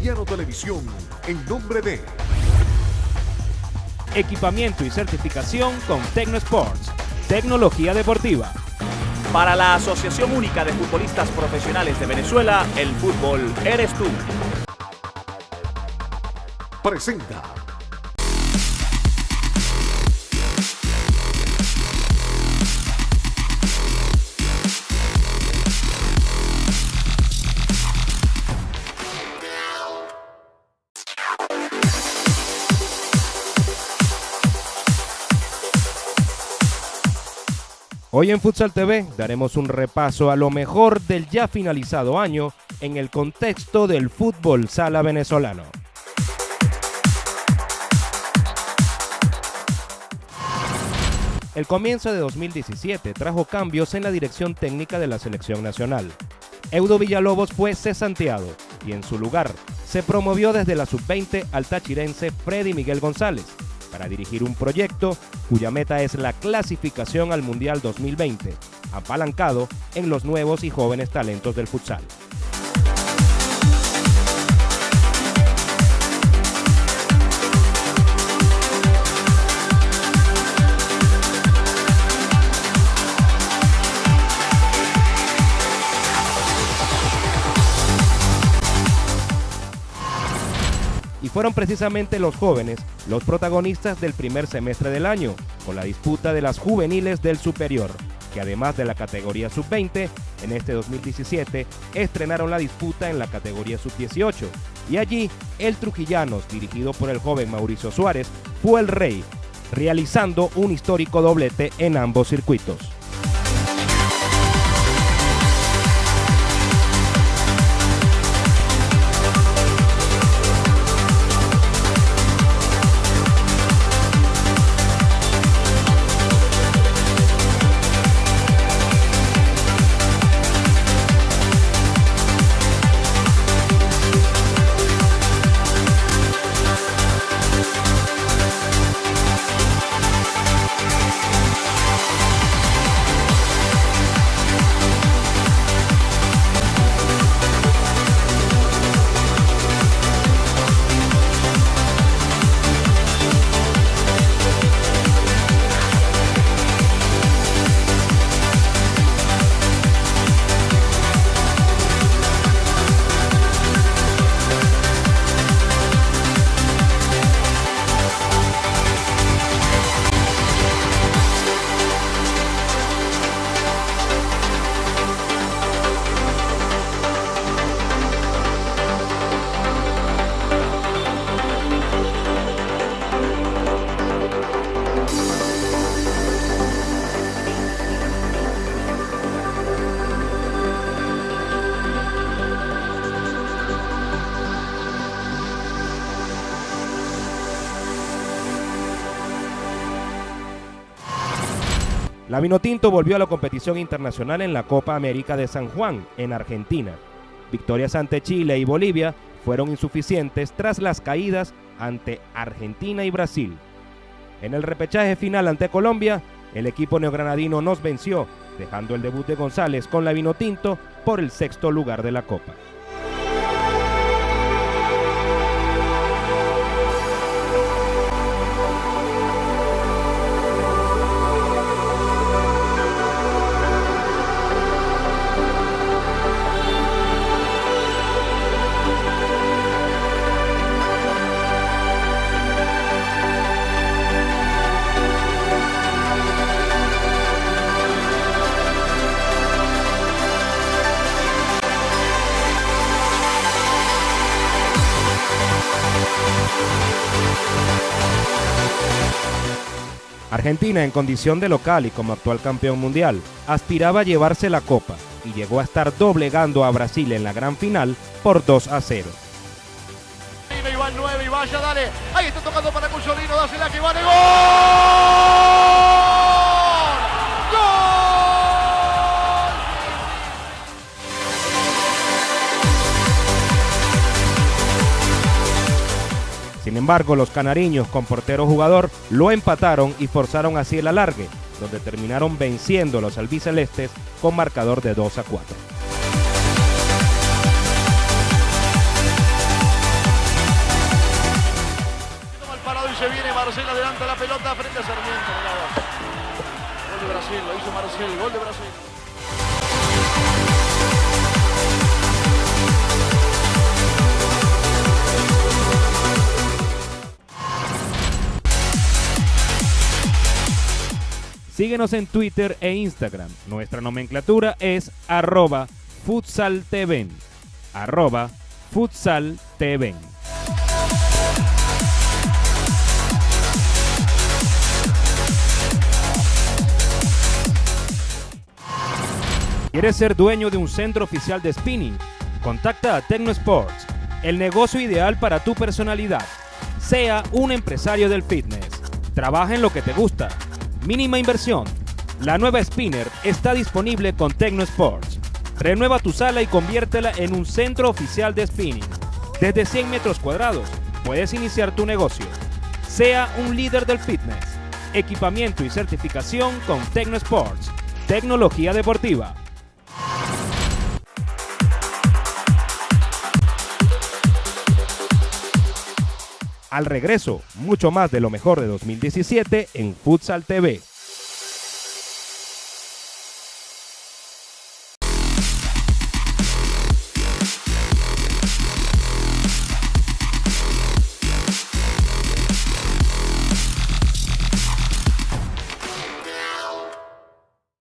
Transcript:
Colombiano Televisión, en nombre de Equipamiento y certificación con Tecnosports, tecnología deportiva. Para la Asociación Única de Futbolistas Profesionales de Venezuela, el fútbol eres tú. presenta Hoy en Futsal TV daremos un repaso a lo mejor del ya finalizado año en el contexto del fútbol sala venezolano. El comienzo de 2017 trajo cambios en la dirección técnica de la selección nacional. Eudo Villalobos fue cesanteado y en su lugar se promovió desde la sub-20 al tachirense Freddy Miguel González para dirigir un proyecto cuya meta es la clasificación al Mundial 2020, apalancado en los nuevos y jóvenes talentos del futsal. Y fueron precisamente los jóvenes los protagonistas del primer semestre del año, con la disputa de las juveniles del superior, que además de la categoría sub-20, en este 2017 estrenaron la disputa en la categoría sub-18, y allí el Trujillanos, dirigido por el joven Mauricio Suárez, fue el rey, realizando un histórico doblete en ambos circuitos. La Vinotinto volvió a la competición internacional en la Copa América de San Juan, en Argentina. Victorias ante Chile y Bolivia fueron insuficientes tras las caídas ante Argentina y Brasil. En el repechaje final ante Colombia, el equipo neogranadino nos venció, dejando el debut de González con la Vinotinto por el sexto lugar de la Copa. Argentina, en condición de local y como actual campeón mundial, aspiraba a llevarse la copa y llegó a estar doblegando a Brasil en la gran final por 2-0. Y va el 9 y vaya, dale. Ahí está tocando para Cuyorino, dásela que vale. ¡Gol! Sin embargo, los canariños con portero jugador lo empataron y forzaron así el alargue, donde terminaron venciendo a los albicelestes con marcador de 2-4. Se viene Marcelo, adelanta la pelota frente a Sarmiento. Mirá vos. Gol de Brasil, lo hizo Marcelo, gol de Brasil. Síguenos en Twitter e Instagram. Nuestra nomenclatura es @futsaltv. @futsaltv. ¿Quieres ser dueño de un centro oficial de spinning? Contacta a Tecno Sports, el negocio ideal para tu personalidad. Sea un empresario del fitness. Trabaja en lo que te gusta. Mínima inversión. La nueva Spinner está disponible con Tecno Sports. Renueva tu sala y conviértela en un centro oficial de spinning. Desde 100 metros cuadrados puedes iniciar tu negocio. Sea un líder del fitness. Equipamiento y certificación con Tecno Sports. Tecnología deportiva. Al regreso, mucho más de lo mejor de 2017 en Futsal TV.